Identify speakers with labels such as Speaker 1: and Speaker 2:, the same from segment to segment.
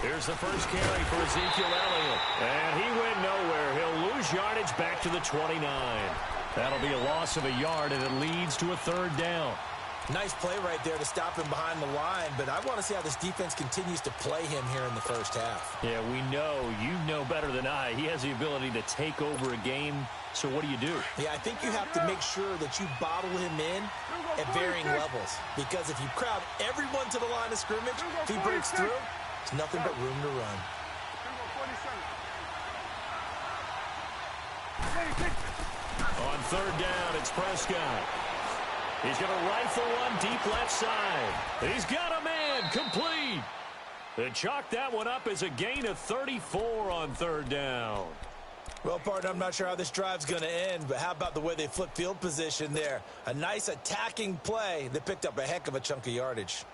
Speaker 1: Here's the first carry for Ezekiel Elliott. And he went nowhere. He'll lose yardage back to the 29. That'll be a loss of a yard, and it leads to a third down.
Speaker 2: Nice play right there to stop him behind the line, but I want to see how this defense continues to play him here in the first half.
Speaker 1: Yeah, we know. You know better than I. He has the ability to take over a game, so what do you do?
Speaker 2: Yeah, I think you have to make sure that you bottle him in at varying levels, because if you crowd everyone to the line of scrimmage, if he breaks through, there's nothing but room to run.
Speaker 1: On third down, it's Prescott. He's going to rifle one deep left side. He's got a man, complete. They chalk that one up as a gain of 34 on third down.
Speaker 2: Well, partner, I'm not sure how this drive's going to end, but how about the way they flip field position there? A nice attacking play that picked up a heck of a chunk of yardage.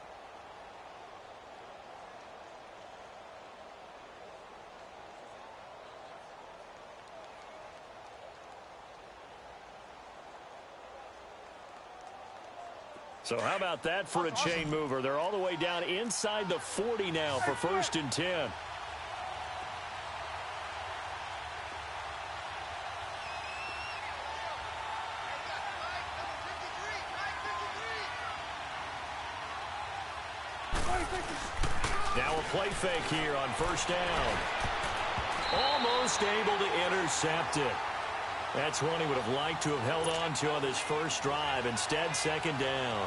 Speaker 1: So how about that for a chain mover? They're all the way down inside the 40 now for 1st and 10. Now a play fake here on 1st down. Almost able to intercept it. That's one he would have liked to have held on to on this first drive. Instead, 2nd down.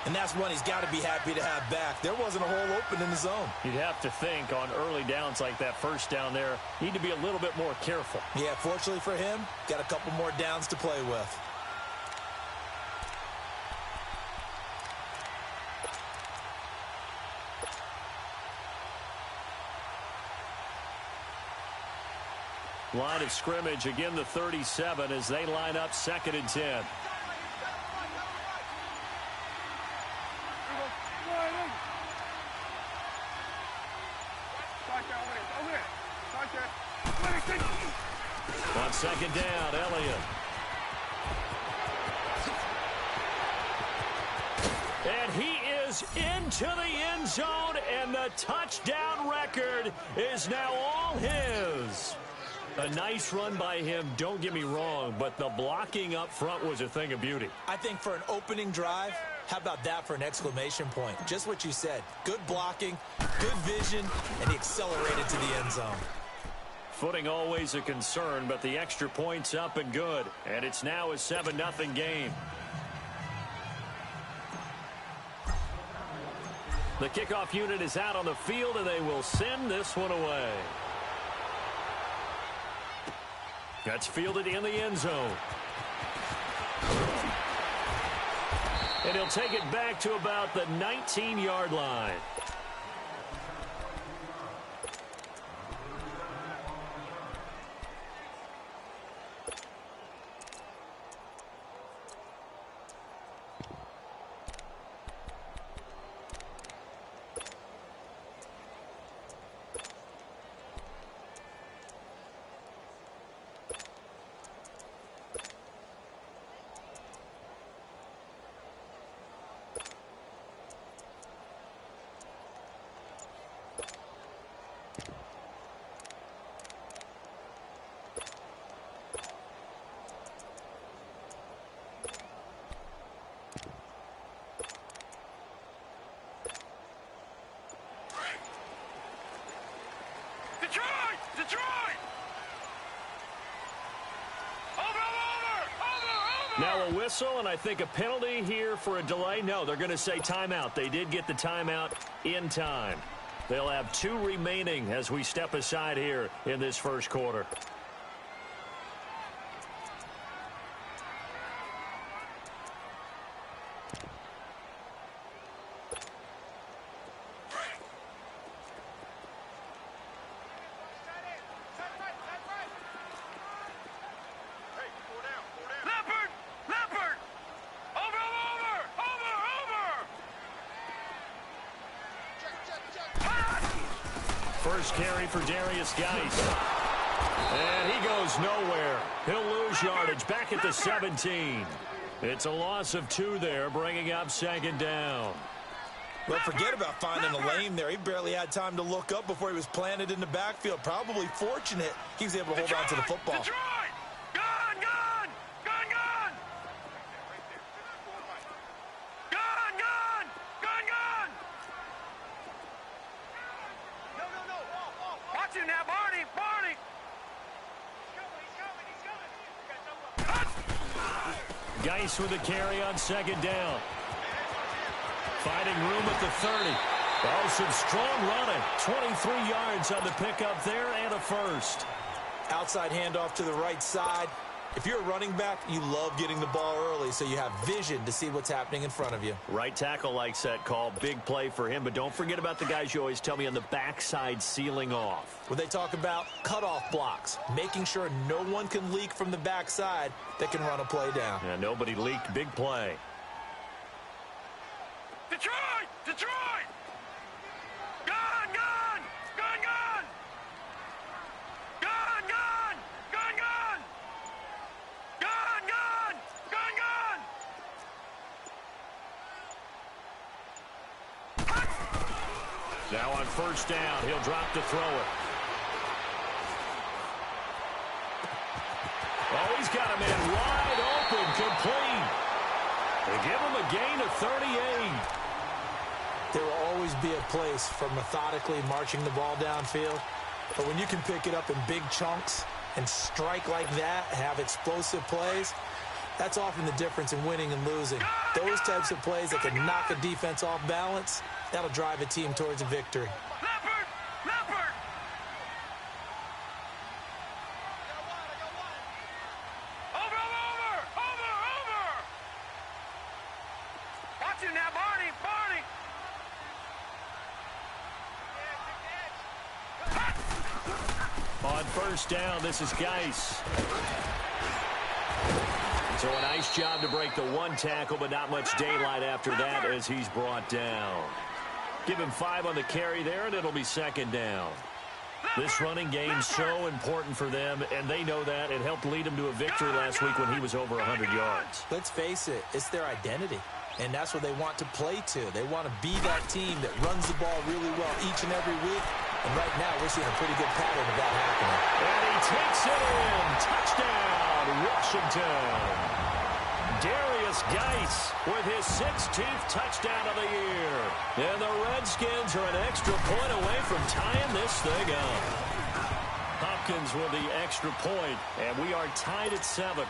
Speaker 2: And that's one he's got to be happy to have back. There wasn't a hole open in the zone.
Speaker 1: You'd have to think on early downs like that first down there, need to be a little bit more careful.
Speaker 2: Yeah, fortunately for him, got a couple more downs to play with.
Speaker 1: Line of scrimmage, again the 37 as they line up 2nd and 10. On 2nd down, Elliott. And he is into the end zone, and the touchdown record is now all his. A nice run by him, don't get me wrong, but the blocking up front was a thing of beauty.
Speaker 2: I think for an opening drive, how about that for an exclamation point? Just what you said. Good blocking, good vision, and he accelerated to the end zone.
Speaker 1: Footing always a concern, but the extra point's up and good. And it's now a 7-0 game. The kickoff unit is out on the field, and they will send this one away. That's fielded in the end zone. And he'll take it back to about the 19-yard line. Now a whistle, and I think a penalty here for a delay. No, they're going to say timeout. They did get the timeout in time. They'll have 2 remaining as we step aside here in this first quarter. First carry for Darius Geis. And he goes nowhere. He'll lose yardage back at the 17. It's a loss of 2 there, bringing up 2nd down.
Speaker 2: Well, forget about finding a lane there. He barely had time to look up before he was planted in the backfield. Probably fortunate he was able to hold on to the football.
Speaker 3: Detroit! Gone, gone! Gone, gone! Gone, gone! Gone, gone! No. Watch him now, Barney! Barney! He's coming.
Speaker 1: Geis with a carry on second down. Finding room at the 30. Oh, some strong running. 23 yards on the pickup there and a first.
Speaker 2: Outside handoff to the right side. If you're a running back, you love getting the ball early so you have vision to see what's happening in front of you.
Speaker 1: Right tackle likes that call. Big play for him, but don't forget about the guys you always tell me on the backside sealing off.
Speaker 2: When they talk about cutoff blocks, making sure no one can leak from the backside that can run a play down.
Speaker 1: Yeah, nobody leaked. Big play.
Speaker 3: Detroit! Detroit! Gone, gone! Gone, gone! Gone, gone! Gone, gone! Gone, gone! Gone, gone!
Speaker 1: Now on first down, he'll drop to throw it. Oh, he's got a man wide open, complete. They give him a gain of 38.
Speaker 2: There will always be a place for methodically marching the ball downfield. But when you can pick it up in big chunks and strike like that, have explosive plays, that's often the difference in winning and losing. Those types of plays that can knock a defense off balance, that'll drive a team towards a victory.
Speaker 3: Leopard! Leopard! Over! Watch him now, Barney! Barney!
Speaker 1: On first down, this is Geis. So a nice job to break the one tackle, but not much daylight after that as he's brought down. Give him 5 on the carry there, and it'll be second down. This running game's so important for them, and they know that. It helped lead them to a victory last week when he was over 100 yards.
Speaker 2: Let's face it, it's their identity, and that's what they want to play to. They want to be that team that runs the ball really well each and every week, and right now we're seeing a pretty good pattern of that happening.
Speaker 1: And he takes it in. Touchdown, Washington. Darius Geis with his 16th touchdown of the year. And the Redskins are an extra point away from tying this thing up. Hopkins with the extra point, and we are tied at 7.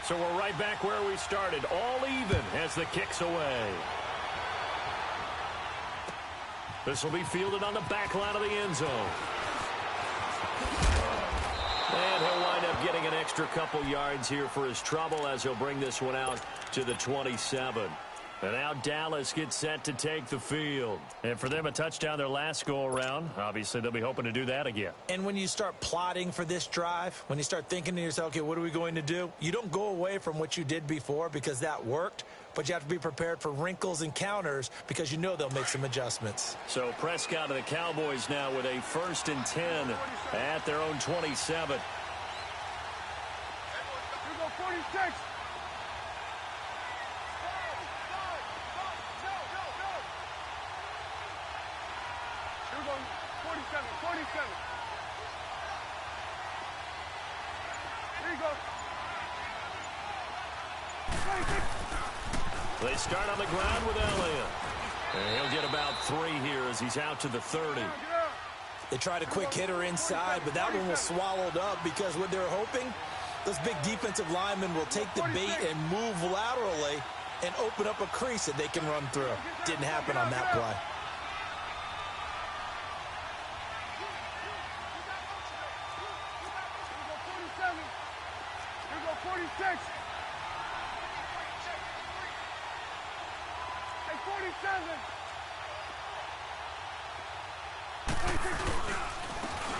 Speaker 1: So we're right back where we started, all even as the kick's away. This will be fielded on the back line of the end zone. And he'll wind up getting an extra couple yards here for his trouble as he'll bring this one out to the 27. And now Dallas gets set to take the field. And for them, a touchdown their last go-around. Obviously, they'll be hoping to do that again.
Speaker 2: And when you start plotting for this drive, when you start thinking to yourself, okay, what are we going to do? You don't go away from what you did before because that worked, but you have to be prepared for wrinkles and counters because you know they'll make some adjustments.
Speaker 1: So Prescott and the Cowboys now with a 1st and 10 at their own 27.
Speaker 3: Here go 46. Here go 47. 47. Here you go. 26.
Speaker 1: They start on the ground with Elliott. And he'll get about 3 here as he's out to the 30.
Speaker 2: They tried a quick hitter inside, but that one was swallowed up because what they're hoping, those big defensive linemen will take the bait and move laterally and open up a crease that they can run through. Didn't happen on that play.
Speaker 3: Here go 46. Hey, 47.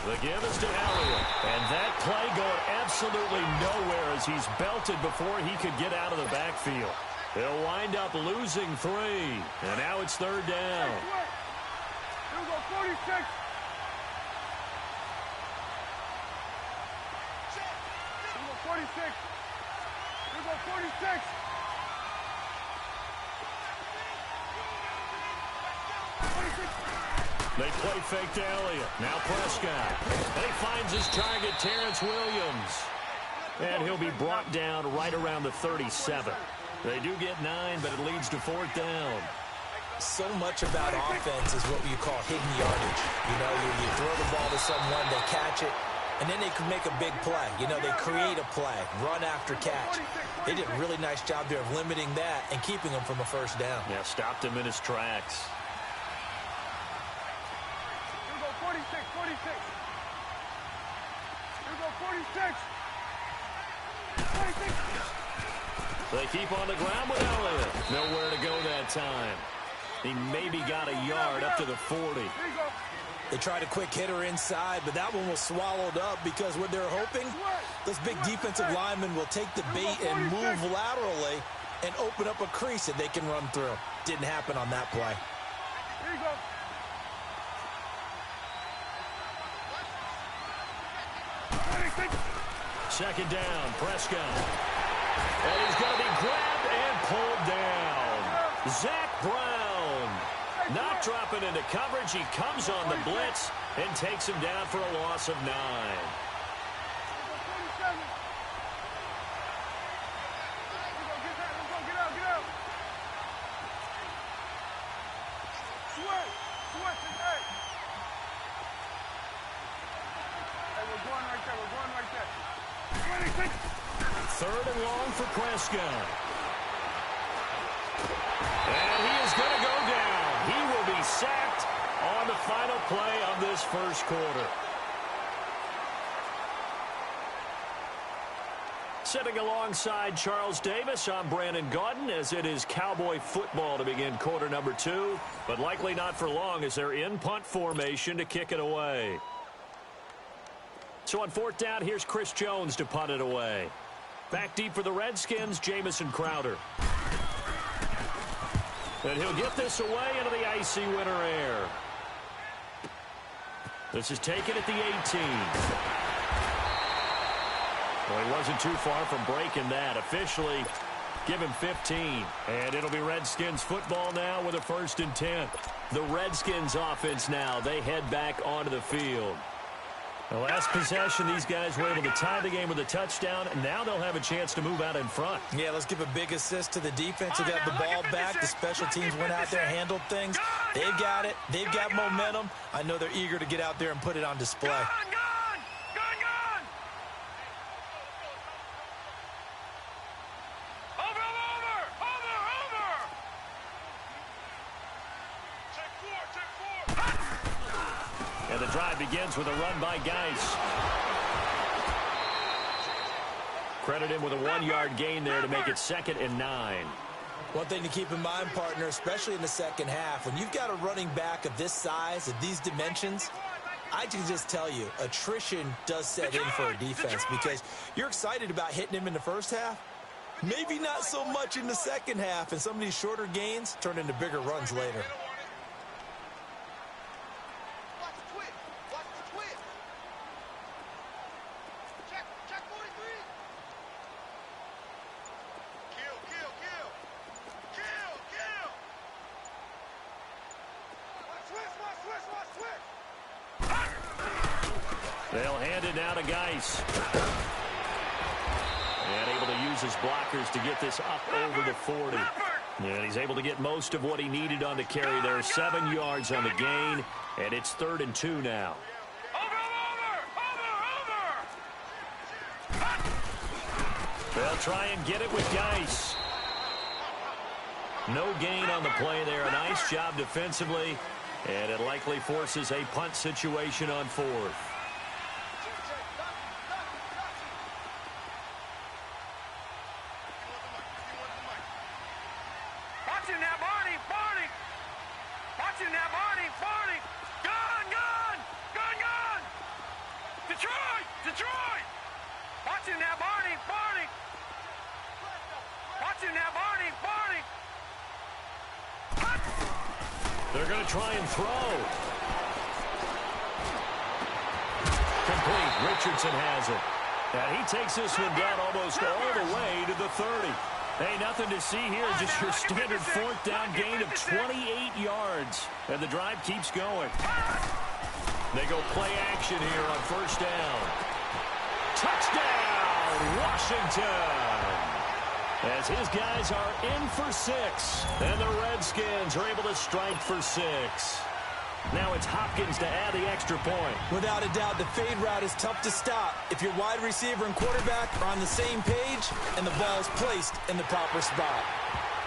Speaker 1: The give is to Elliott. And that play going absolutely nowhere as he's belted before he could get out of the backfield. He'll wind up losing 3. And now it's 3rd down.
Speaker 3: Here we go, 46. 46. Here we go, 46.
Speaker 1: They play fake to Elliott. Now Prescott. And he finds his target, Terrence Williams. And he'll be brought down right around the 37. They do get 9, but it leads to 4th down.
Speaker 2: So much about offense is what you call hidden yardage. You know, you throw the ball to someone, they catch it, and then they can make a big play. You know, they create a play, run after catch. They did a really nice job there of limiting that and keeping him from a first down.
Speaker 1: Yeah, stopped him in his tracks.
Speaker 3: Here we go, 46, 46. Here we go, 46. 46.
Speaker 1: They keep on the ground with Elliott. Nowhere to go that time. He maybe got a yard up to the 40.
Speaker 3: Here you go.
Speaker 2: They tried a quick hitter inside, but that one was swallowed up because what they're hoping, those big defensive linemen will take the bait and move laterally and open up a crease that they can run through. Didn't happen on that play.
Speaker 3: Here you go.
Speaker 1: Second down, Prescott. And he's going to be grabbed and pulled down. Zach Brown not dropping into coverage. He comes on the blitz and takes him down for a loss of 9. Third and long for Prescott. And he is going to go down. He will be sacked on the final play of this first quarter. Sitting alongside Charles Davis, I'm Brandon Gaudin, as it is Cowboy football to begin quarter number 2, but likely not for long as they're in punt formation to kick it away. So on 4th down, here's Chris Jones to punt it away. Back deep for the Redskins, Jamison Crowder. And he'll get this away into the icy winter air. This is taken at the 18. Well, he wasn't too far from breaking that. Officially, give him 15. And it'll be Redskins football now with a 1st and 10. The Redskins offense now. They head back onto the field. The last possession, these guys were able to tie the game with a touchdown, and now they'll have a chance to move out in front.
Speaker 2: Yeah, let's give a big assist to the defense who got the ball back. The special teams went out there, handled things. They've got it. They've got momentum. I know they're eager to get out there and put it on display.
Speaker 3: Gone! Over! Take 4!
Speaker 1: And the drive begins with a run by Geis. Credit him with a 1-yard gain there to make it 2nd and 9.
Speaker 2: One thing to keep in mind, partner, especially in the second half, when you've got a running back of this size, of these dimensions, I can just tell you, attrition does set in for a defense because you're excited about hitting him in the first half. Maybe not so much in the second half, and some of these shorter gains turn into bigger runs later.
Speaker 1: They'll hand it now to Geis. And able to use his blockers to get this up over the 40. And he's able to get most of what he needed on the carry there. 7 yards on the gain, and it's 3rd and 2 now. They'll try and get it with Geis. No gain on the play there. A nice job defensively, and it likely forces a punt situation on 4th.
Speaker 3: Detroit! Watching now, Barney! Watching now, Barney!
Speaker 1: They're going to try and throw. Complete. Richardson has it. And he takes this one down almost all the way to the 30. Hey, nothing to see here, just your standard fourth down gain of 28 yards. And the drive keeps going. They go play action here on first down. Touchdown, Washington! As his guys are in for 6. And the Redskins are able to strike for 6. Now it's Hopkins to add the extra point.
Speaker 2: Without a doubt, the fade route is tough to stop if your wide receiver and quarterback are on the same page and the ball is placed in the proper spot.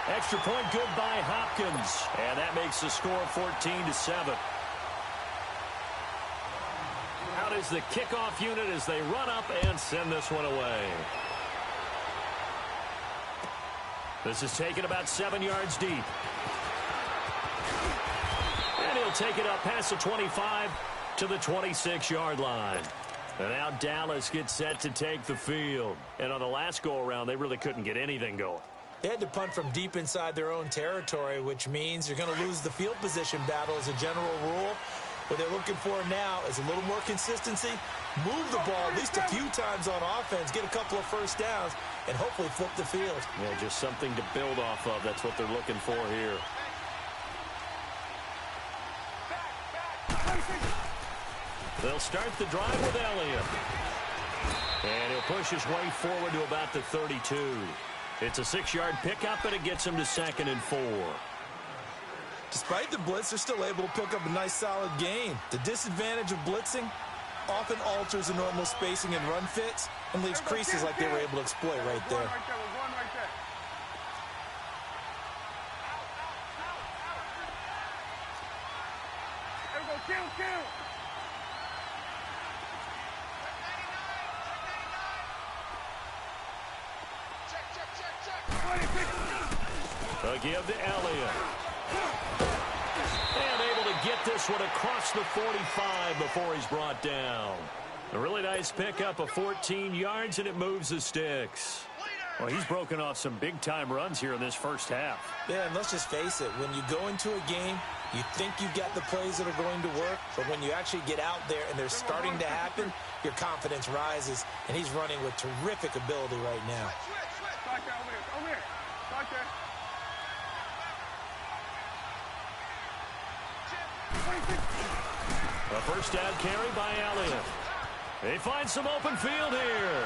Speaker 1: Extra point good by Hopkins. And that makes the score 14-7. Out is the kickoff unit as they run up and send this one away. This is taken about 7 yards deep. And he'll take it up past the 25 to the 26-yard line. And now Dallas gets set to take the field. And on the last go-around, they really couldn't get anything going.
Speaker 2: They had to punt from deep inside their own territory, which means you're going to lose the field position battle as a general rule. What they're looking for now is a little more consistency, move the ball at least a few times on offense, get a couple of first downs, and hopefully flip the field.
Speaker 1: Yeah, just something to build off of. That's what they're looking for here. They'll start the drive with Elliott. And he'll push his way forward to about the 32. It's a 6-yard pickup, and it gets him to 2nd and 4.
Speaker 2: Despite the blitz, they're still able to pick up a nice, solid gain. The disadvantage of blitzing often alters the normal spacing and run fits and leaves creases like they were able to exploit right there.
Speaker 1: They'll give to Elliott. And able to get this one across the 45 before he's brought down. A really nice pickup of 14 yards, and it moves the sticks. Well, he's broken off some big-time runs here in this first half.
Speaker 2: Yeah, and let's just face it. When you go into a game, you think you've got the plays that are going to work, but when you actually get out there and they're starting to happen, your confidence rises, and he's running with terrific ability right now.
Speaker 1: A first down carry by Elliott. They find some open field here.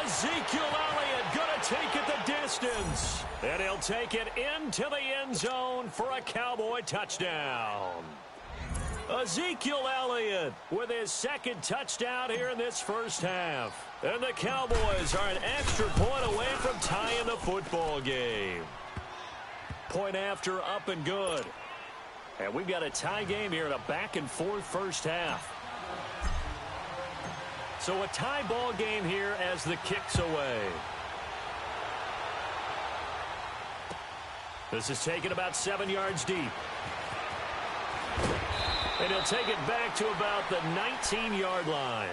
Speaker 1: Ezekiel Elliott going to take it the distance. And he'll take it into the end zone for a Cowboy touchdown. Ezekiel Elliott with his 2nd touchdown here in this first half. And the Cowboys are an extra point away from tying the football game. Point after, up and good. And we've got a tie game here in a back-and-forth first half. So a tie ball game here as the kick's away. This is taken about 7 yards deep. And he'll take it back to about the 19-yard line.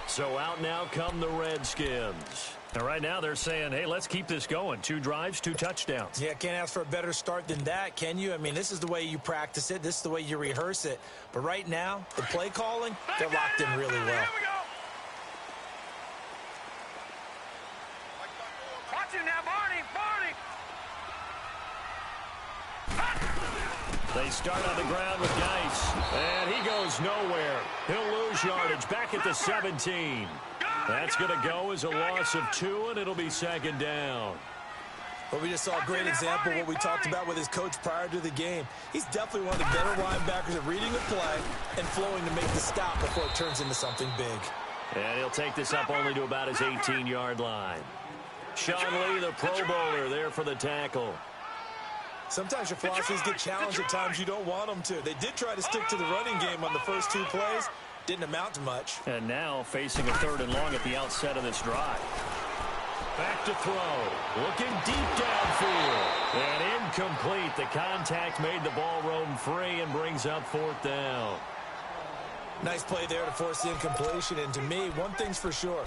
Speaker 1: So out now come the Redskins. And right now they're saying, hey, let's keep this going. 2 drives, 2 touchdowns.
Speaker 2: Yeah, can't ask for a better start than that, can you? I mean, this is the way you practice it. This is the way you rehearse it. But right now, the play calling, they're locked in really well.
Speaker 3: Watch him now, Barney!
Speaker 1: They start on the ground with Geis. And he goes nowhere. He'll lose yardage back at the 17. That's going to go as a loss of 2, and it'll be 2nd down.
Speaker 2: Well, we just saw a great example of what we talked about with his coach prior to the game. He's definitely one of the better linebackers at reading the play and flowing to make the stop before it turns into something big.
Speaker 1: And he'll take this up only to about his 18-yard line. Sean Lee, the Pro Bowler, there for the tackle.
Speaker 2: Sometimes your philosophies get challenged at times you don't want them to. They did try to stick to the running game on the first 2 plays. Didn't amount to much.
Speaker 1: And now facing a 3rd and long at the outset of this drive. Back to throw. Looking deep downfield. And incomplete. The contact made the ball roam free and brings up 4th down.
Speaker 2: Nice play there to force the incompletion. And to me, one thing's for sure.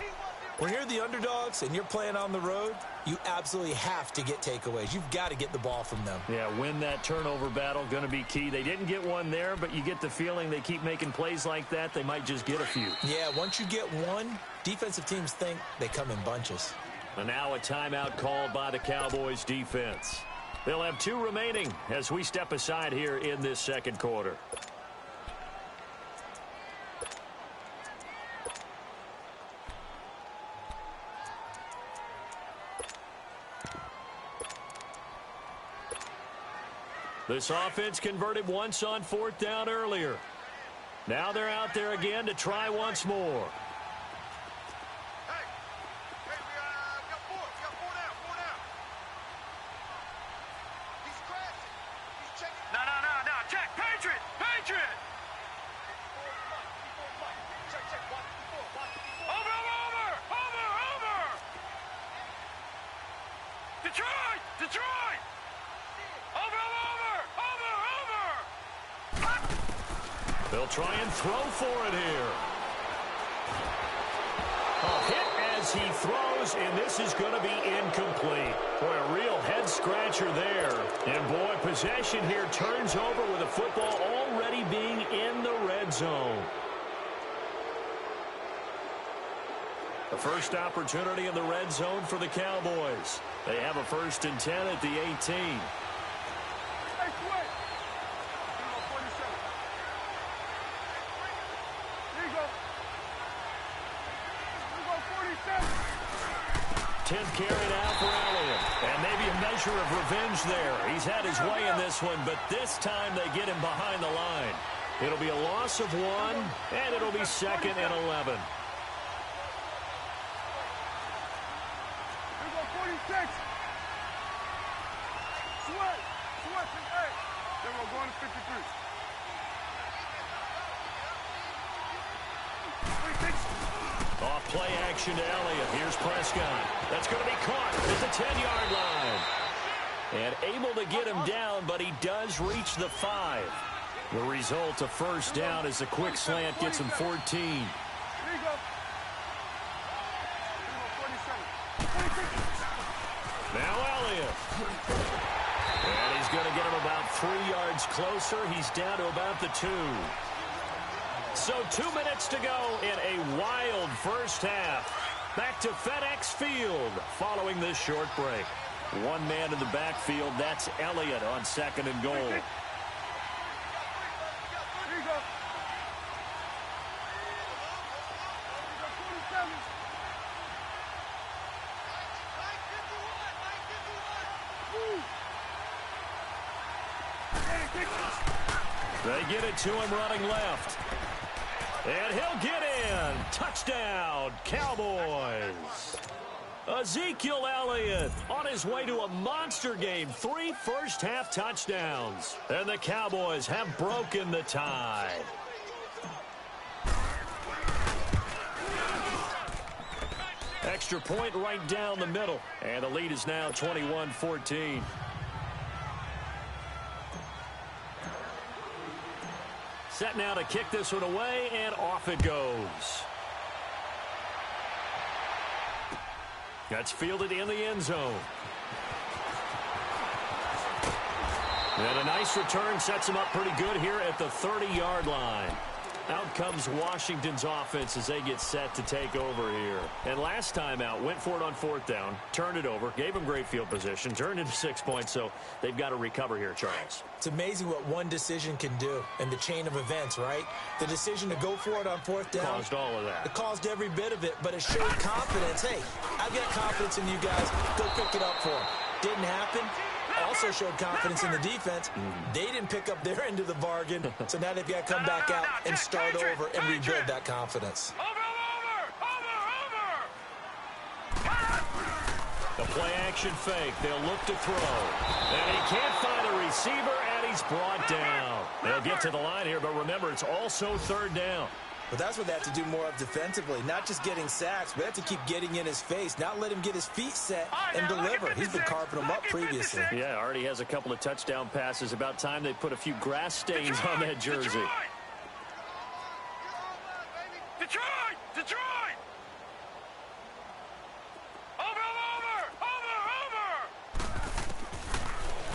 Speaker 2: When you're the underdogs and you're playing on the road, you absolutely have to get takeaways. You've got to get the ball from them.
Speaker 1: Yeah, win that turnover battle, going to be key. They didn't get one there, but you get the feeling they keep making plays like that, they might just get a few.
Speaker 2: Yeah, once you get one, Defensive teams think they come in bunches.
Speaker 1: And now a timeout called by the Cowboys defense. They'll have 2 remaining as we step aside here in this second quarter. This offense converted once on 4th down earlier. Now they're out there again to try once more. They'll try and throw for it here. A hit as he throws, and this is going to be incomplete. Boy, a real head-scratcher there. And, boy, possession here turns over with the football already being in the red zone. The first opportunity in the red zone for the Cowboys. They have a 1st and 10 at the 18.
Speaker 3: Hey,
Speaker 1: 10th carry now for Elliott. And maybe a measure of revenge there. He's had his way in this one, but this time they get him behind the line. It'll be a loss of 1, and it'll be 2nd and 11.
Speaker 3: Here we go, 46. Sweat. Hey. Then we're going to 53. 46.
Speaker 1: Off play action to Elliott. Here's Prescott. That's going to be caught at the 10-yard line. And able to get him down, but he does reach the 5. The result, a 1st down as a quick slant gets him 14.
Speaker 3: Here you go.
Speaker 1: Now Elliott. And he's going to get him about 3 yards closer. He's down to about the 2. So 2 minutes to go in a wild first half. Back to FedEx Field following this short break. 1 man in the backfield. That's Elliott on 2nd and goal.
Speaker 3: Here you go. 27.
Speaker 1: They get it to him running left. And he'll get in. Touchdown, Cowboys. Ezekiel Elliott on his way to a monster game. 3 first-half touchdowns. And the Cowboys have broken the tie. Extra point right down the middle. And the lead is now 21-14. Set now to kick this one away, and off it goes. That's fielded in the end zone. And a nice return sets him up pretty good here at the 30-yard line. Out comes Washington's offense as they get set to take over here. And last time out, went for it on 4th down, turned it over, gave them great field position, turned into 6 points, so they've got to recover here, Charles.
Speaker 2: It's amazing what one decision can do in the chain of events, right? The decision to go for it on 4th down.
Speaker 1: Caused all of that.
Speaker 2: It caused every bit of it, but it showed confidence. Hey, I've got confidence in you guys. Go pick it up for them. Didn't happen. Also showed confidence in the defense. They didn't pick up their end of the bargain, so now they've got to come back out and start over and rebuild that confidence.
Speaker 1: The play-action fake. They'll look to throw. And he can't find a receiver, and he's brought down. They'll get to the line here, but remember, it's also 3rd down.
Speaker 2: But that's what they have to do more of defensively, not just getting sacks, but they have to keep getting in his face, not let him get his feet set and deliver. He's been carving them up previously.
Speaker 1: Yeah, already has a couple of touchdown passes. About time they put a few grass stains on that jersey.
Speaker 3: Detroit!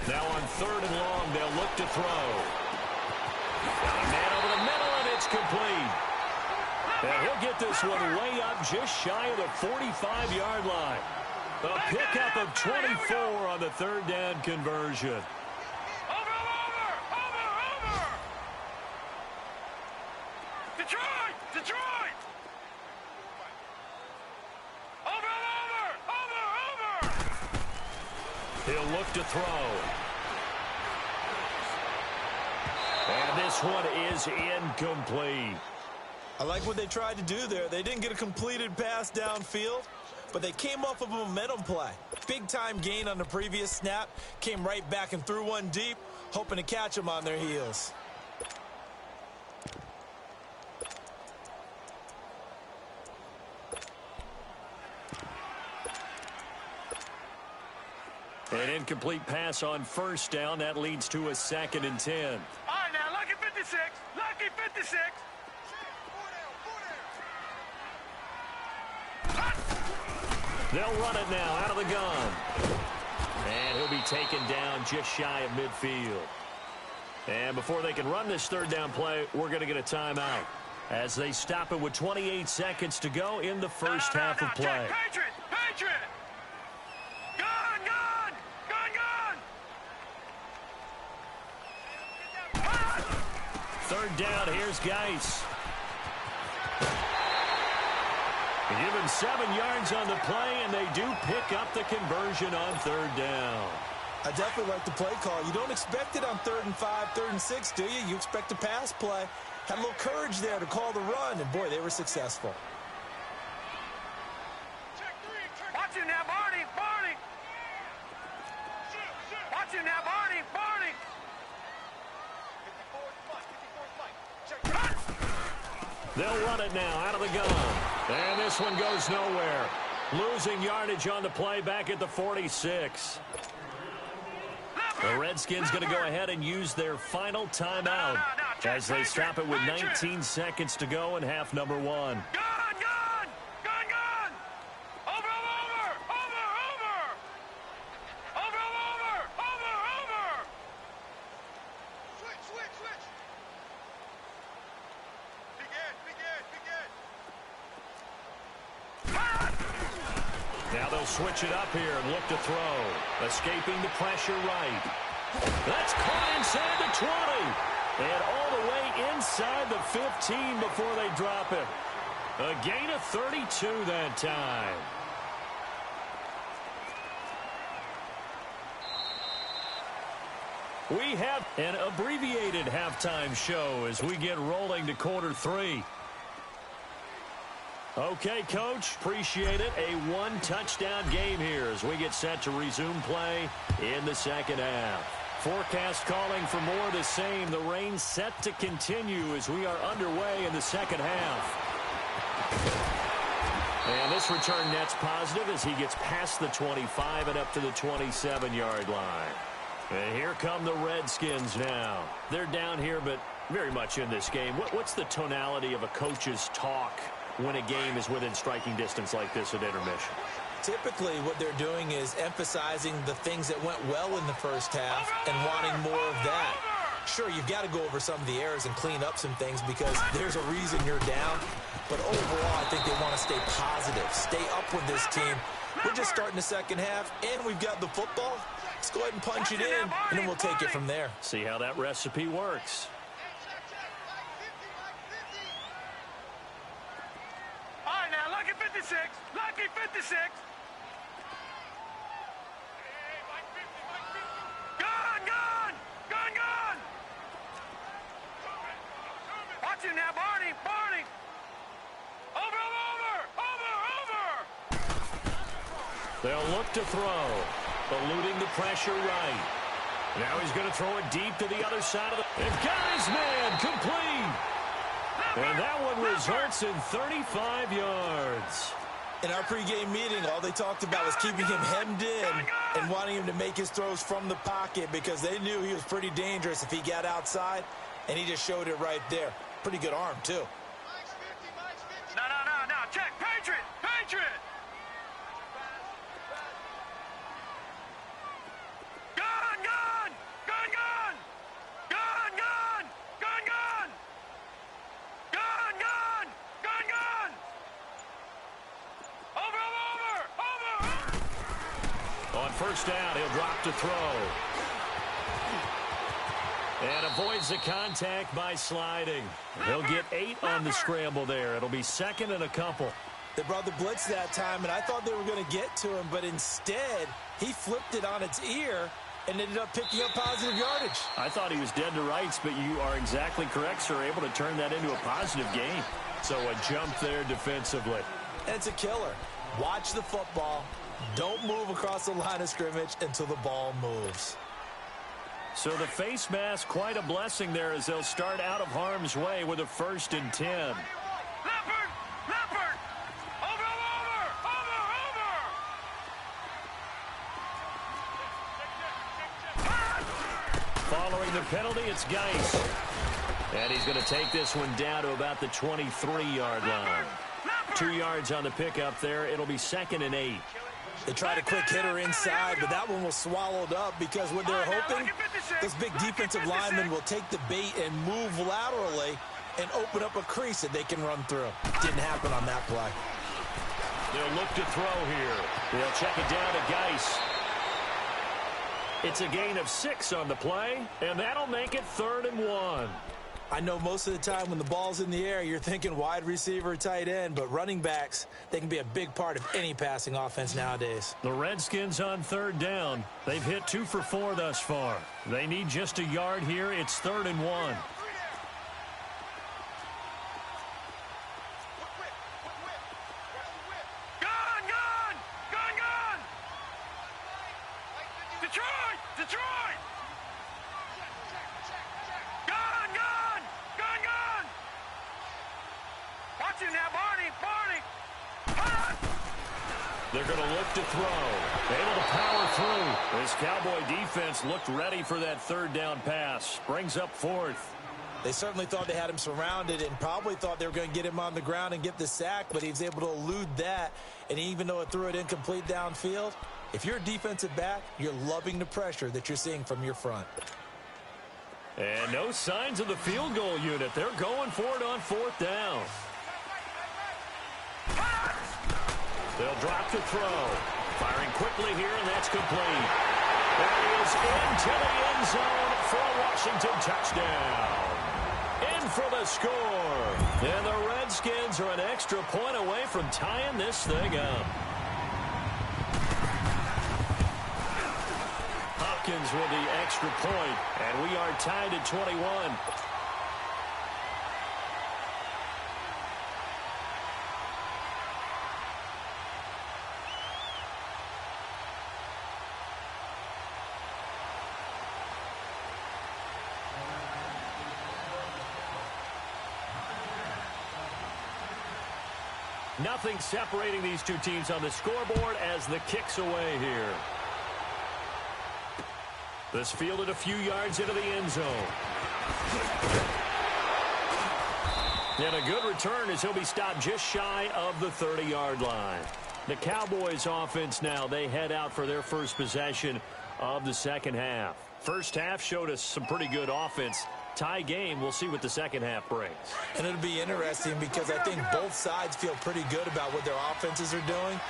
Speaker 1: Now on 3rd and long, they'll look to throw. Got a man over the middle, and it's complete. And he'll get this one way up just shy of the 45-yard line. A pickup of 24 on the third down conversion.
Speaker 3: Over! Detroit! Over!
Speaker 1: He'll look to throw. And this one is incomplete.
Speaker 2: I like what they tried to do there. They didn't get a completed pass downfield, but they came off of a momentum play. Big-time gain on the previous snap. Came right back and threw one deep, hoping to catch them on their heels.
Speaker 1: An incomplete pass on first down. That leads to a 2nd and 10.
Speaker 3: All right, now, lucky 56. Lucky 56.
Speaker 1: They'll run it now out of the gun. And he'll be taken down just shy of midfield. And before they can run this third down play, we're going to get a timeout as they stop it with 28 seconds to go in the first half of play.
Speaker 3: Check, Patriot! Gun!
Speaker 1: Third down, here's Geis. Given 7 yards on the play, and they do pick up the conversion on third down.
Speaker 2: I definitely like the play call. You don't expect it on 3rd and 5, 3rd and 6, do you? You expect a pass play. Had a little courage there to call the run, and boy, they were successful.
Speaker 3: Watch him now, Barney! Watch him now, Barney! 54's flight.
Speaker 1: They'll run it now out of the gun. And this one goes nowhere. Losing yardage on the play back at the 46. The Redskins going to go ahead and use their final timeout as they stop it with 19 seconds to go in half number 1.
Speaker 3: Gun! Over! Switch! Begin!
Speaker 1: Now they'll switch it up here and look to throw. Escaping the pressure right. That's caught inside the 20. And all the way inside the 15 before they drop it. A gain of 32 that time. We have an abbreviated halftime show as we get rolling to quarter 3. Okay, Coach, appreciate it. A one-touchdown game here as we get set to resume play in the second half. Forecast calling for more of the same. The rain set to continue as we are underway in the second half. And this return net's positive as he gets past the 25 and up to the 27-yard line. And here come the Redskins now. They're down here, but very much in this game. What's the tonality of a coach's talk when a game is within striking distance like this at intermission?
Speaker 2: Typically, what they're doing is emphasizing the things that went well in the first half and wanting more of that. Sure, you've got to go over some of the errors and clean up some things because there's a reason you're down. But overall, I think they want to stay positive, stay up with this team. We're just starting the second half, and we've got the football. Let's go ahead and punch it in, and then we'll take it from there.
Speaker 1: See how that recipe works.
Speaker 3: All right, now, lucky 56. Lucky 56. Gun! Watch him now, Barney! Over!
Speaker 1: They'll look to throw, eluding the pressure right. Now he's going to throw it deep to the other side of the... And Guy's man, complete! And that one results in 35 yards.
Speaker 2: In our pregame meeting, all they talked about was keeping him hemmed in and wanting him to make his throws from the pocket because they knew he was pretty dangerous if he got outside, and he just showed it right there. Pretty good arm, too.
Speaker 3: No. Check. Patriot! Gun!
Speaker 1: On first down, he'll drop to throw. And avoids the contact by sliding. He'll get 8 on the scramble there. It'll be second and a couple.
Speaker 2: They brought the blitz that time, and I thought they were going to get to him, but instead, he flipped it on its ear and ended up picking up positive yardage.
Speaker 1: I thought he was dead to rights, but you are exactly correct, sir. Able to turn that into a positive gain. So a jump there defensively.
Speaker 2: And it's a killer. Watch the football. Don't move across the line of scrimmage until the ball moves.
Speaker 1: So the face mask, quite a blessing there as they'll start out of harm's way with a 1st and 10.
Speaker 3: Leopard! Leopard! Over!
Speaker 1: Following the penalty, it's Geis. And he's going to take this one down to about the 23-yard line. 2 yards on the pickup there. It'll be 2nd and 8.
Speaker 2: They tried a quick hitter inside, but that one was swallowed up because what they're hoping, this big defensive lineman will take the bait and move laterally and open up a crease that they can run through. Didn't happen on that play.
Speaker 1: They'll look to throw here. They'll check it down to Geis. It's a gain of 6 on the play, and that'll make it 3rd and 1.
Speaker 2: I know most of the time when the ball's in the air, you're thinking wide receiver, tight end, but running backs, they can be a big part of any passing offense nowadays.
Speaker 1: The Redskins on 3rd down. They've hit 2 for 4 thus far. They need just a yard here. It's 3rd and 1.
Speaker 3: Detroit! Gun! Watch him now, Barney!
Speaker 1: They're going to look to throw. Able to power through. This Cowboy defense looked ready for that 3rd down pass. Brings up 4th.
Speaker 2: They certainly thought they had him surrounded and probably thought they were going to get him on the ground and get the sack, but he was able to elude that. And even though it threw it incomplete downfield, if you're a defensive back, you're loving the pressure that you're seeing from your front.
Speaker 1: And no signs of the field goal unit. They're going for it on 4th down. They'll drop to throw. Firing quickly here, and that's complete. That is into the end zone for a Washington touchdown. In for the score. And the Redskins are an extra point away from tying this thing up. Hopkins with the extra point, and we are tied at 21. Nothing separating these two teams on the scoreboard as the kick's away here. This fielded a few yards into the end zone. And a good return as he'll be stopped just shy of the 30-yard line. The Cowboys offense now, they head out for their first possession of the second half. First half showed us some pretty good offense. Tie game, we'll see what the second half brings.
Speaker 2: And it'll be interesting because I think both sides feel pretty good about what their offenses are doing.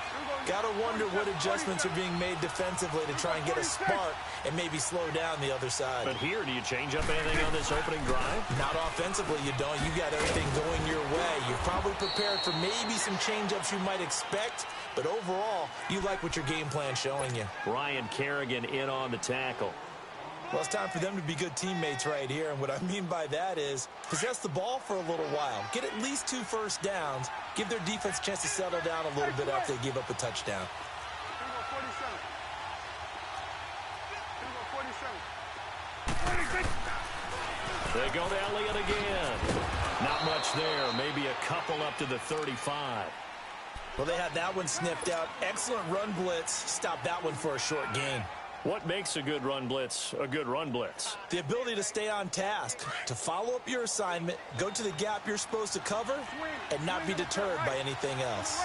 Speaker 2: Got to wonder what adjustments are being made defensively to try and get a spark and maybe slow down the other side.
Speaker 1: But here, do you change up anything on this opening drive?
Speaker 2: Not offensively, you don't. You got everything going your way. You're probably prepared for maybe some change-ups you might expect, but overall, you like what your game plan's showing you.
Speaker 1: Ryan Kerrigan in on the tackle.
Speaker 2: Well, it's time for them to be good teammates right here, and what I mean by that is possess the ball for a little while, get at least 2 first downs, give their defense a chance to settle down a little bit after they give up a touchdown.
Speaker 1: They go to Elliott again. Not much there, maybe a couple up to the 35.
Speaker 2: Well, they had that one sniffed out. Excellent run blitz. Stop that one for a short gain.
Speaker 1: What makes a good run blitz a good run blitz?
Speaker 2: The ability to stay on task, to follow up your assignment, go to the gap you're supposed to cover, and not be deterred by anything else.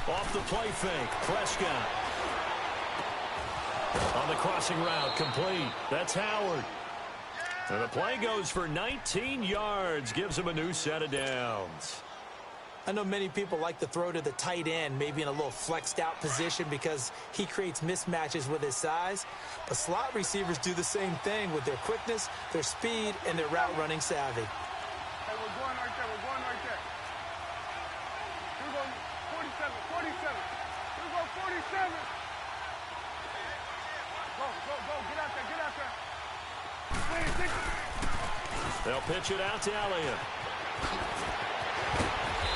Speaker 1: Off the play fake, Prescott. On the crossing route, complete. That's Howard. And the play goes for 19 yards, gives him a new set of downs.
Speaker 2: I know many people like to throw to the tight end, maybe in a little flexed out position because he creates mismatches with his size. But slot receivers do the same thing with their quickness, their speed, and their route running savvy.
Speaker 3: Hey, we're going right there. We're going right there. Here we go, 47, 47. Here we go, 47. Go, go, go. Get out there, get out there.
Speaker 1: They'll pitch it out to Elliott.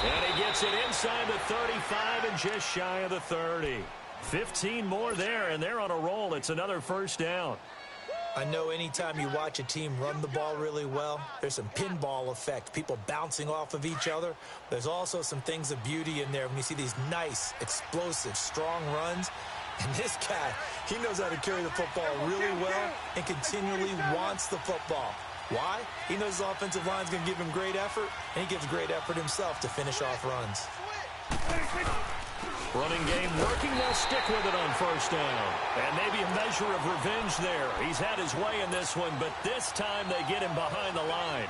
Speaker 1: And he gets it inside the 35 and just shy of the 30. 15 more there, and they're on a roll. It's another first down.
Speaker 2: I know anytime you watch a team run the ball really well, there's some pinball effect, people bouncing off of each other. There's also some things of beauty in there when you see these nice, explosive, strong runs. And this guy, he knows how to carry the football really well and continually wants the football. Why? He knows his offensive line's going to give him great effort, and he gives great effort himself to finish off runs.
Speaker 1: Running game working. They'll stick with it on first down. And maybe a measure of revenge there. He's had his way in this one, but this time they get him behind the line.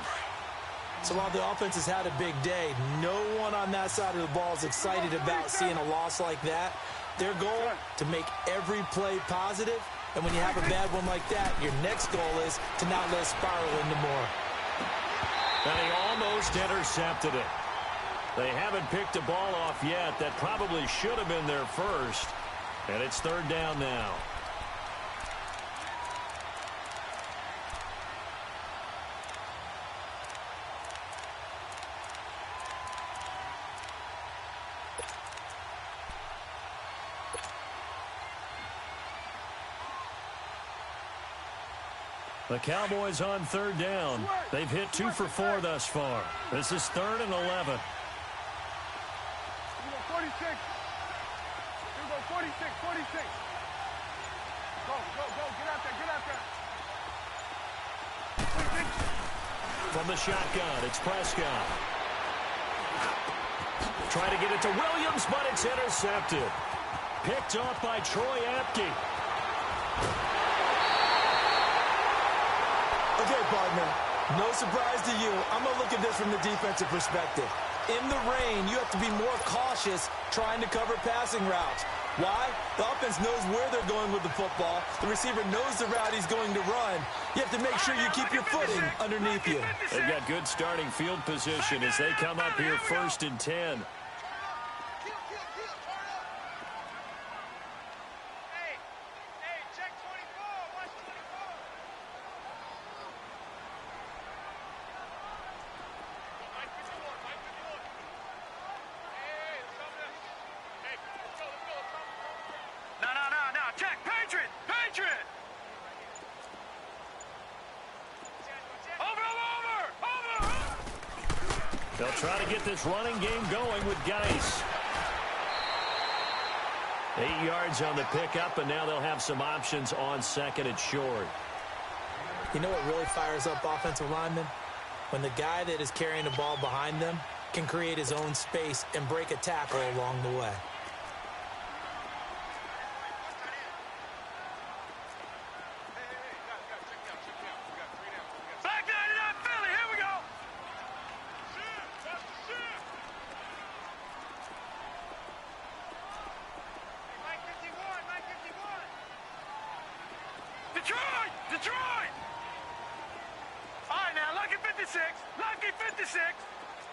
Speaker 2: So while the offense has had a big day, no one on that side of the ball is excited about seeing a loss like that. Their goal, to make every play positive. And when you have a bad one like that, your next goal is to not let it spiral into more.
Speaker 1: And he almost intercepted it. They haven't picked a ball off yet. That probably should have been their first. And it's third down now. The Cowboys on third down. They've hit 2 for 4 thus far. This is 3rd and 11.
Speaker 3: Here we go, 46. Here we go, 46, 46. Go, go, go. Get out there, get out there. 46.
Speaker 1: From the shotgun, it's Prescott. Trying to get it to Williams, but it's intercepted. Picked off by Troy Apke.
Speaker 2: Okay, partner, no surprise to you. I'm going to look at this from the defensive perspective. In the rain, you have to be more cautious trying to cover passing routes. Why? The offense knows where they're going with the football. The receiver knows the route he's going to run. You have to make sure you keep your footing underneath you.
Speaker 1: They've got good starting field position as they come up here 1st and 10. They'll try to get this running game going with Geis. 8 yards on the pickup, and now they'll have some options on 2nd and short.
Speaker 2: You know what really fires up offensive linemen? When the guy that is carrying the ball behind them can create his own space and break a tackle along the way.
Speaker 3: Detroit! All right, now, lucky 56. Lucky 56.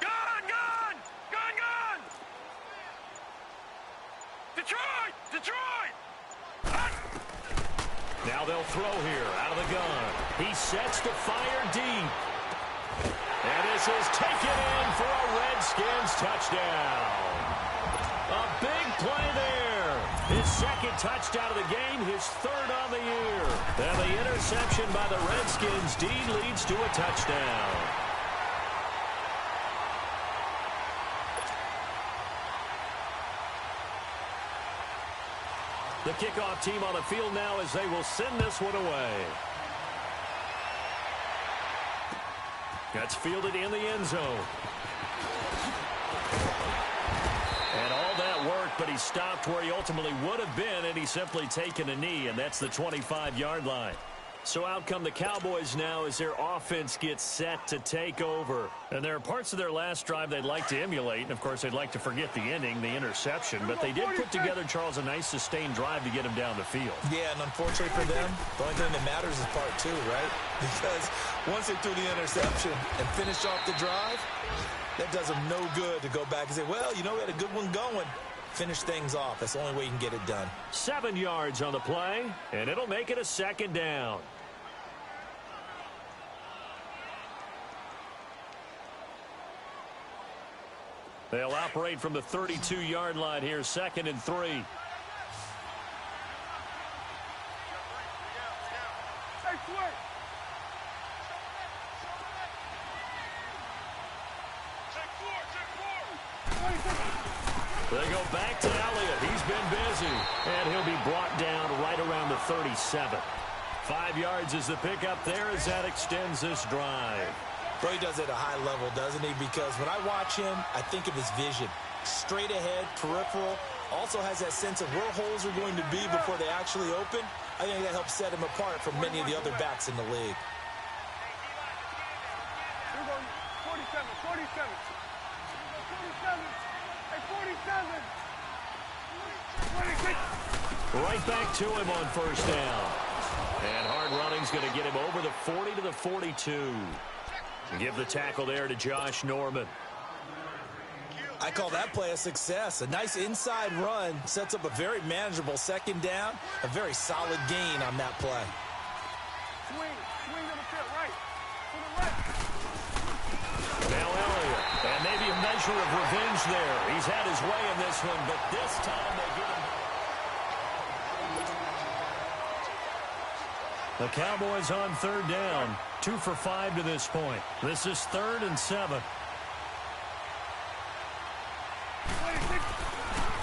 Speaker 3: Gone, gone! Gone, gone! Detroit! Detroit!
Speaker 1: Now they'll throw here out of the gun. He sets to fire deep. And this is taken in for a Redskins touchdown. A big play there. His 2nd touchdown of the game, his 3rd on the year. And the interception by the Redskins. Dean leads to a touchdown. The kickoff team on the field now as they will send this one away. That's fielded in the end zone. And all that work, but he stopped where he ultimately would have been, and he's simply taken a knee, and that's the 25-yard line. So out come the Cowboys now as their offense gets set to take over. And there are parts of their last drive they'd like to emulate. And, of course, they'd like to forget the ending, the interception. But they did put together, Charles, a nice sustained drive to get him down the field.
Speaker 2: Yeah, and unfortunately for them, the only thing that matters is part two, right? Because once they threw the interception and finished off the drive, that does them no good to go back and say, well, you know, we had a good one going. Finish things off. That's the only way you can get it done.
Speaker 1: 7 yards on the play, and it'll make it a second down. They'll operate from the 32-yard line here, 2nd and 3.
Speaker 3: Hey, swing.
Speaker 1: They go back to Elliott. He's been busy, and he'll be brought down right around the 37. 5 yards is the pickup there as that extends this drive.
Speaker 2: Bro, he does it at a high level, doesn't he? Because when I watch him, I think of his vision. Straight ahead, peripheral, also has that sense of where holes are going to be before they actually open. I think that helps set him apart from many of the other backs in the league.
Speaker 3: Here we go, 47, 47. Here we go, 47. Hey, 47. 26.
Speaker 1: Right back to him on first down. And hard running's going to get him over the 40 to the 42. Give the tackle there to Josh Norman.
Speaker 2: I call that play a success. A nice inside run sets up a very manageable second down. A very solid gain on that play.
Speaker 3: Swing to the field, right. To the left.
Speaker 1: Now Elliott. And maybe a measure of revenge there. He's had his way in this one, but this time they get him. The Cowboys on third down. 2 for 5 to this point. This is 3rd and 7.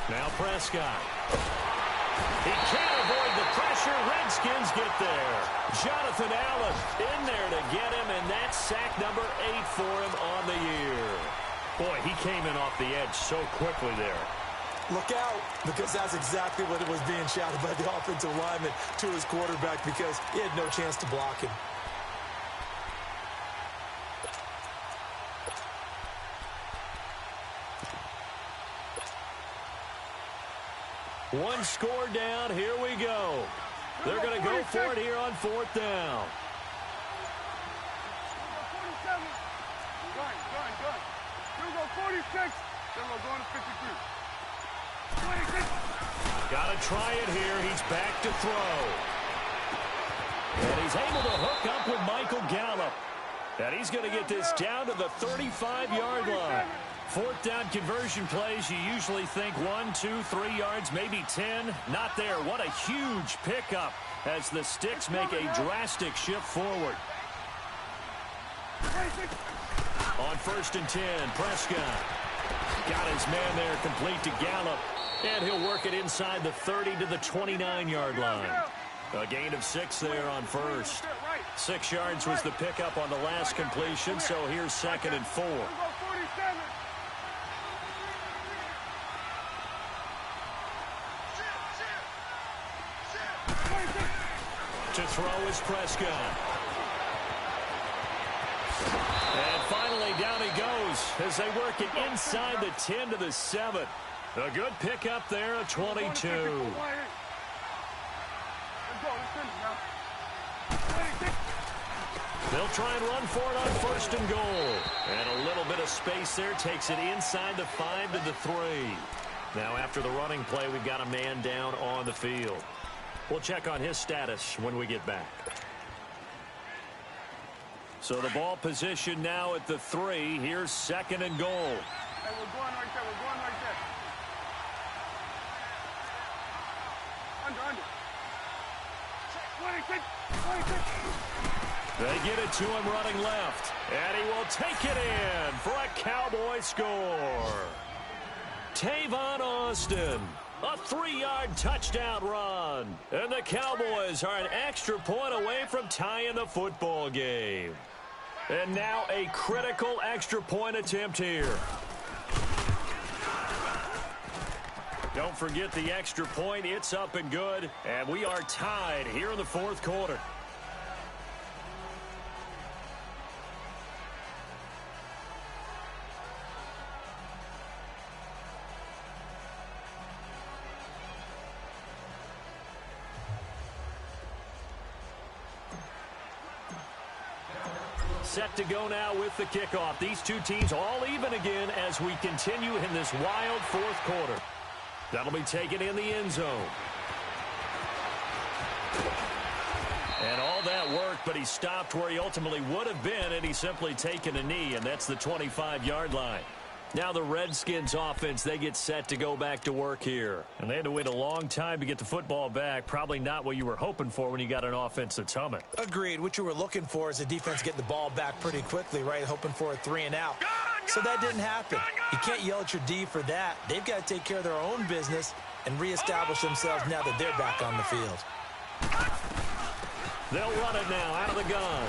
Speaker 1: Now Prescott. He can't avoid the pressure. Redskins get there. Jonathan Allen in there to get him, and that's sack number 8 for him on the year. Boy, he came in off the edge so quickly there.
Speaker 2: Look out, because that's exactly what it was being shouted by the offensive lineman to his quarterback, because he had no chance to block him.
Speaker 1: One score down. Here we go. They're going to go for it here on 4th down.
Speaker 3: 47. Gun. Here we go, 46. Then we're going to 53. 26.
Speaker 1: Got to try it here. He's back to throw. And he's able to hook up with Michael Gallup. And he's going to get this down to the 35-yard line. 4th down conversion plays, you usually think 1, 2, 3 yards, maybe 10. Not there. What a huge pickup as the Sticks make a drastic shift forward. On 1st and 10, Prescott got his man there complete to Gallup. And he'll work it inside the 30 to the 29-yard line. A gain of 6 there on first. 6 yards was the pickup on the last completion, so here's 2nd and 4. To throw is Prescott. And finally down he goes as they work it inside the 10 to the 7. A good pickup there, a 22. They'll try and run for it on 1st and goal. And a little bit of space there takes it inside the 5 to the 3. Now after the running play, we've got a man down on the field. We'll check on his status when we get back. So the ball position now at the 3. Here's 2nd and goal.
Speaker 3: Hey, we're going right there. Under. 26.
Speaker 1: They get it to him running left. And he will take it in for a Cowboy score. Tavon Austin. A 3-yard touchdown run. And the Cowboys are an extra point away from tying the football game. And now a critical extra point attempt here. Don't forget the extra point. It's up and good. And we are tied here in the 4th quarter. set to go now with the kickoff. These two teams all even again as we continue in this wild fourth quarter. That'll be taken in the end zone. And all that worked, but he stopped where he ultimately would have been, and he's simply taken a knee, and that's the 25-yard line. Now the Redskins offense, they get set to go back to work here. And they had to wait a long time to get the football back. Probably not what you were hoping for when you got an offense that's humming.
Speaker 2: Agreed. What you were looking for is the defense getting the ball back pretty quickly, right? Hoping for a 3-and-out. So that didn't happen. You can't yell at your D for that. They've got to take care of their own business and reestablish themselves now that they're back on the field.
Speaker 1: They'll run it now out of the gun.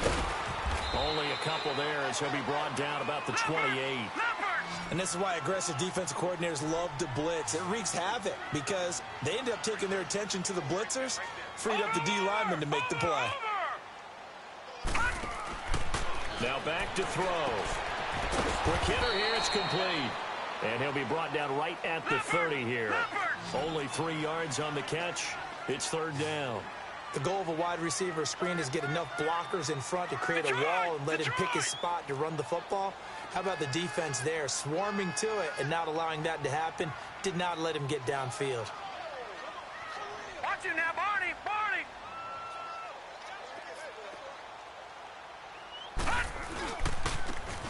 Speaker 1: Only a couple there as he'll be brought down about the 28.
Speaker 2: And this is why aggressive defensive coordinators love to blitz. It wreaks havoc because they end up taking their attention to the blitzers, freed up the D lineman to make the play.
Speaker 1: Now back to throw. Quick hitter here, it's complete. And he'll be brought down right at the 30 here. Only 3 yards on the catch. It's third down.
Speaker 2: The goal of a wide receiver screen is get enough blockers in front to create a wall and let him pick his spot to run the football. How about the defense there, swarming to it and not allowing that to happen? Did not let him get downfield.
Speaker 3: Watch it now, Barney!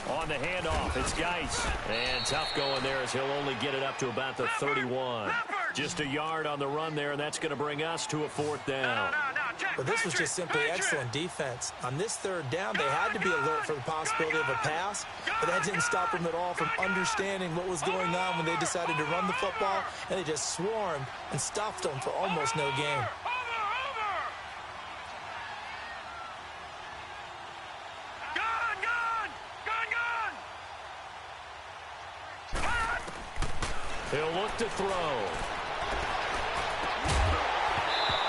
Speaker 1: On the handoff, it's Geis. And tough going there as he'll only get it up to about the 31. Just a yard on the run there, and that's going to bring us to a fourth down.
Speaker 2: But this was just simply excellent defense. On this third down, they had to be alert for the possibility of a pass, but that didn't stop them at all from understanding what was going on when they decided to run the football, and they just swarmed and stuffed them for almost no gain.
Speaker 1: He'll look to throw.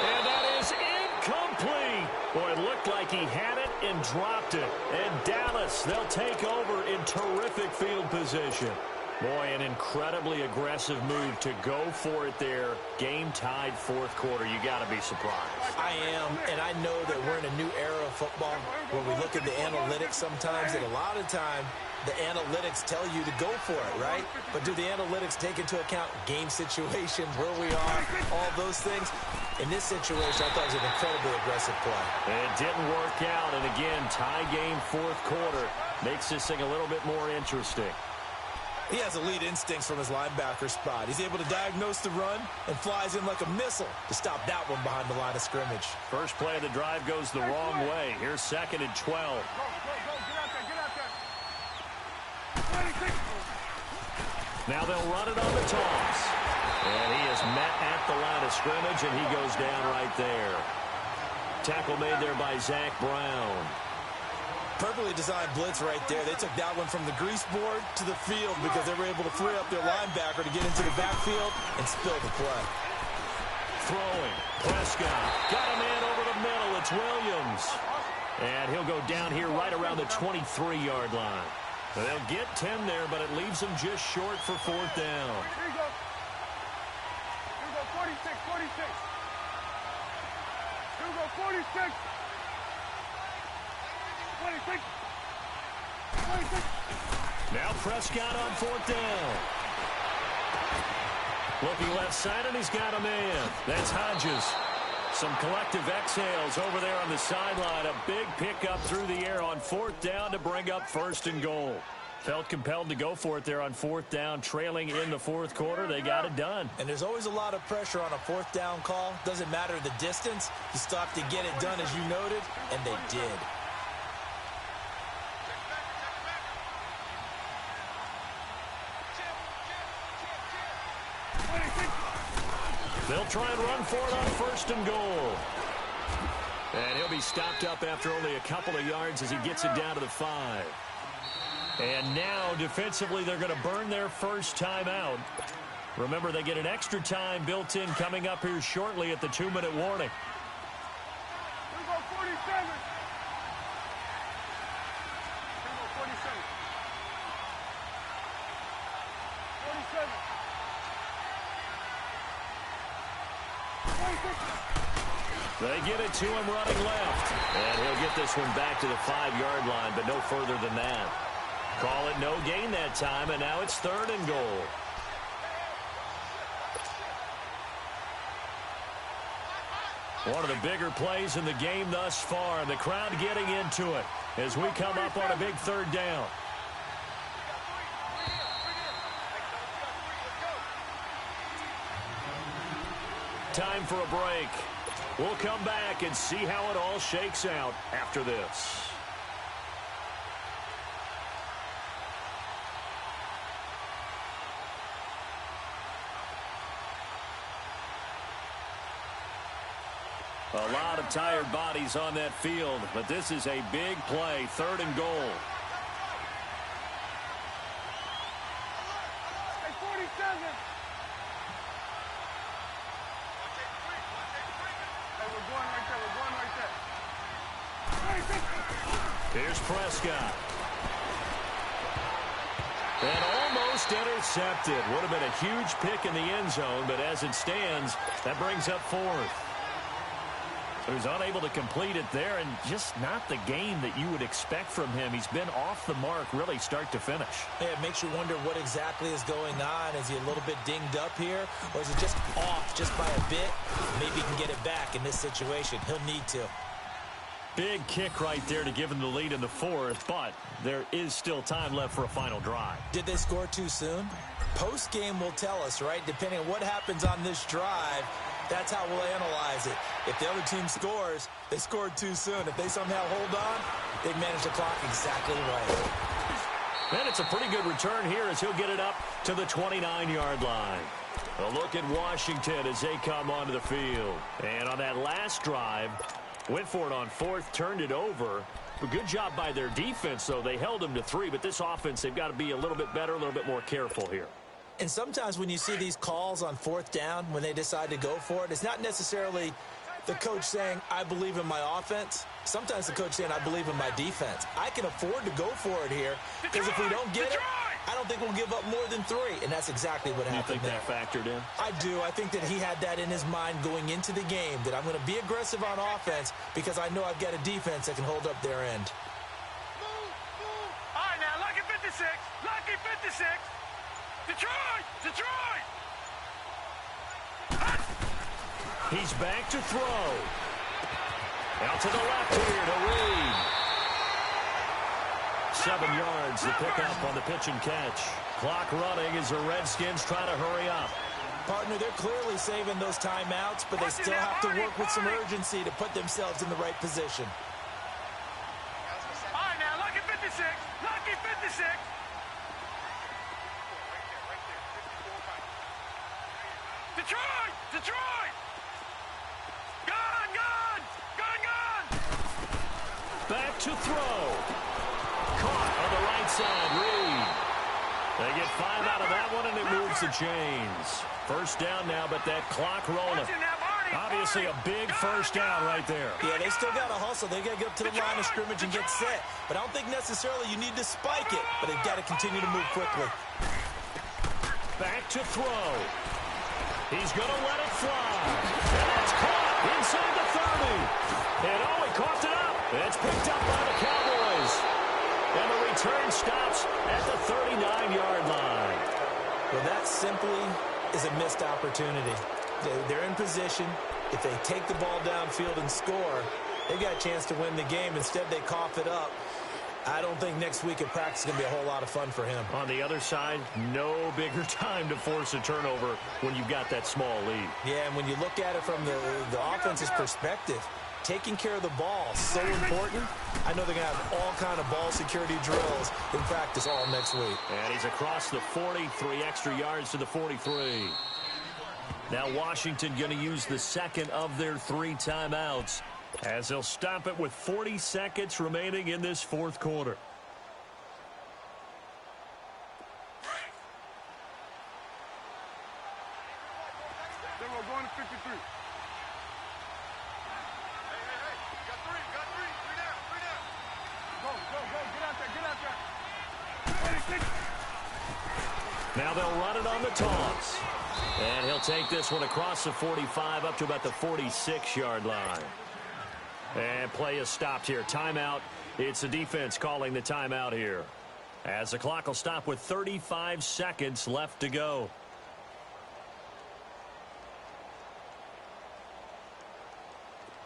Speaker 1: And that is incomplete. Boy, it looked like he had it and dropped it. And Dallas, they'll take over in terrific field position. Boy, an incredibly aggressive move to go for it there. Game-tied fourth quarter. You got to be surprised.
Speaker 2: I am, and I know that we're in a new era of football where we look at the analytics sometimes, and a lot of time the analytics tell you to go for it, right? But do the analytics take into account game situations, where we are, all those things? In this situation, I thought it was an incredibly aggressive play.
Speaker 1: It didn't work out, and again, tie game fourth quarter makes this thing a little bit more interesting.
Speaker 2: He has elite instincts from his linebacker spot. He's able to diagnose the run and flies in like a missile to stop that one behind the line of scrimmage.
Speaker 1: First play of the drive goes the wrong way. Here's second and 12.
Speaker 3: Go, get out there.
Speaker 1: Now they'll run it on the toss. And he is met at the line of scrimmage, and he goes down right there. Tackle made there by Zach Brown.
Speaker 2: Perfectly designed blitz right there. They took that one from the grease board to the field because they were able to free up their linebacker to get into the backfield and spill the play.
Speaker 1: Throwing. Prescott. Got a man over the middle. It's Williams. And he'll go down here right around the 23-yard line. They'll get 10 there, but it leaves them just short for fourth down.
Speaker 3: Here you go. Here you go, 46. Here you go, 46. 26.
Speaker 1: Now Prescott on fourth down. Looking left side, and he's got a man. That's Hodges. Some collective exhales over there on the sideline. A big pickup through the air on fourth down to bring up first and goal. Felt compelled to go for it there on fourth down, trailing in the fourth quarter. They got it done.
Speaker 2: And there's always a lot of pressure on a fourth down call. Doesn't matter the distance. You still have to get it done, as you noted, and they did.
Speaker 1: They'll try and run for it on first and goal. And he'll be stopped up after only a couple of yards as he gets it down to the 5. And now, defensively, they're going to burn their first timeout. Remember, they get an extra time built in coming up here shortly at the 2-minute warning.
Speaker 3: Here we go, 47. Here we go, 47. 47. 46.
Speaker 1: They get it to him running left. And he'll get this one back to the 5-yard line, but no further than that. Call it no gain that time, and now it's 3rd and goal. One of the bigger plays in the game thus far, and the crowd getting into it as we come up on a big 3rd down. Time for a break. We'll come back and see how it all shakes out after this. A lot of tired bodies on that field, but this is a big play, 3rd and goal.
Speaker 3: Hey, 47. Hey, we're going right there. We're going right there.
Speaker 1: Here's Prescott. And almost intercepted. Would have been a huge pick in the end zone, but as it stands, that brings up 4th. So he's unable to complete it there, and just not the game that you would expect from him. He's been off the mark really start to finish.
Speaker 2: Yeah, it makes you wonder what exactly is going on. Is he a little bit dinged up here, or is it just off just by a bit? Maybe he can get it back in this situation. He'll need to.
Speaker 1: Big kick right there to give him the lead in the 4th, but there is still time left for a final drive.
Speaker 2: Did they score too soon? Post-game will tell us, right? Depending on what happens on this drive, that's how we'll analyze it. If the other team scores, they scored too soon. If they somehow hold on, they've managed the clock exactly right.
Speaker 1: And it's a pretty good return here as he'll get it up to the 29-yard line. A look at Washington as they come onto the field. And on that last drive, went for it on 4th, turned it over. A good job by their defense, though. They held them to 3, but this offense, they've got to be a little bit better, a little bit more careful here.
Speaker 2: And sometimes when you see these calls on 4th down, when they decide to go for it, it's not necessarily the coach saying, I believe in my offense. Sometimes the coach saying, I believe in my defense. I can afford to go for it here, because if we don't get it, I don't think we'll give up more than 3. And that's exactly what happened there.
Speaker 1: You think that factored in?
Speaker 2: I do. I think that he had that in his mind going into the game, that I'm going to be aggressive on offense because I know I've got a defense that can hold up their end.
Speaker 3: All right, now, lucky 56. Lucky 56. Detroit! Detroit!
Speaker 1: He's back to throw. Out to the left here to Reed. 7 yards, the pickup on the pitch and catch. Clock running as the Redskins try to hurry up.
Speaker 2: Partner, they're clearly saving those timeouts, but they still have to work with some urgency to put themselves in the right position.
Speaker 3: All right, now, lucky 56. Lucky 56. Detroit! Detroit! Gone! Gone! Gone! Gone!
Speaker 1: Back to throw. Caught on the right side, Reed. They get 5 out of that one, and it moves the chains. First down now, but that clock rolling. Obviously a big first down right there.
Speaker 2: Yeah, they still got to hustle. They got to get up to the line of scrimmage and get set. But I don't think necessarily you need to spike it, but they've got to continue to move quickly.
Speaker 1: Back to throw. He's going to let it fly. And that's caught inside the 30. And he coughed it up. It's picked up by the Cowboys. And the return stops at the 39-yard line.
Speaker 2: Well, that simply is a missed opportunity. They're in position. If they take the ball downfield and score, they've got a chance to win the game. Instead, they cough it up. I don't think next week at practice is going to be a whole lot of fun for him.
Speaker 1: On the other side, no bigger time to force a turnover when you've got that small lead.
Speaker 2: Yeah, and when you look at it from the offense's perspective, taking care of the ball is so important. I know they're going to have all kind of ball security drills in practice all next week.
Speaker 1: And he's across the 40, 3 extra yards to the 43. Now Washington going to use the second of their 3 timeouts, as they'll stop it with 40 seconds remaining in this 4th quarter.
Speaker 3: Then we're going to 53. Hey, got 3 down. Go, get out there. 26.
Speaker 1: Now they'll run it on the toss. And he'll take this one across the 45 up to about the 46-yard line. And play is stopped here. Timeout. It's the defense calling the timeout here, as the clock will stop with 35 seconds left to go.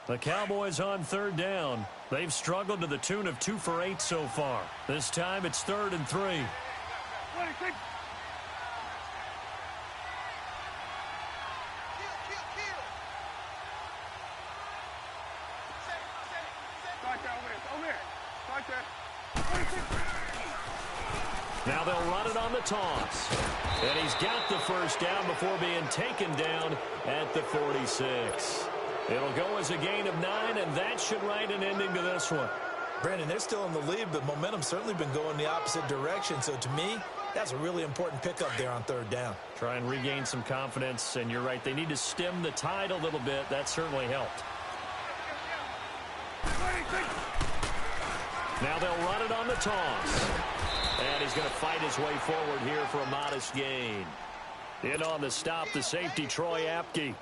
Speaker 1: The Cowboys on third down. They've struggled to the tune of 2 for 8 so far. This time it's 3rd and 3. Now they'll run it on the toss. And he's got the first down before being taken down at the 46. It'll go as a gain of 9, and that should write an ending to this one.
Speaker 2: Brandon, they're still in the lead, but momentum's certainly been going the opposite direction. So to me, that's a really important pickup there on third down.
Speaker 1: Try and regain some confidence, and you're right. They need to stem the tide a little bit. That certainly helped. Now they'll run it on the toss. And he's going to fight his way forward here for a modest gain. In on the stop, the safety, Troy Apke.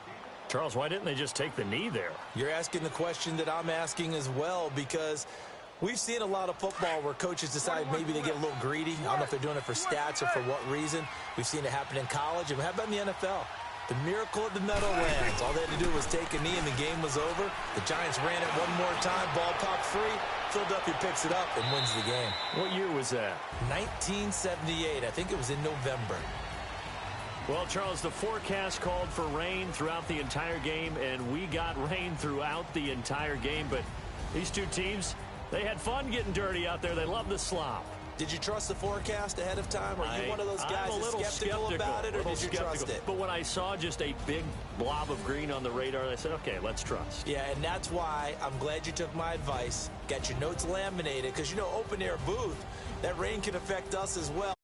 Speaker 1: Charles, why didn't they just take the knee there?
Speaker 2: You're asking the question that I'm asking as well, because we've seen a lot of football where coaches decide maybe they get a little greedy. I don't know if they're doing it for stats or for what reason. We've seen it happen in college, and how about in the NFL? The miracle of the Meadowlands. All they had to do was take a knee, and the game was over. The Giants ran it one more time. Ball popped free. Philadelphia picks it up and wins the game.
Speaker 1: What year was that?
Speaker 2: 1978. I think it was in November.
Speaker 1: Well, Charles, the forecast called for rain throughout the entire game, and we got rain throughout the entire game. But these two teams, they had fun getting dirty out there. They love the slop.
Speaker 2: Did you trust the forecast ahead of time? Are you one of those guys that's skeptical about it, or did you trust it?
Speaker 1: But when I saw just a big blob of green on the radar, I said, okay, let's trust.
Speaker 2: Yeah, and that's why I'm glad you took my advice. Got your notes laminated, because, you know, open-air booth, that rain can affect us as well.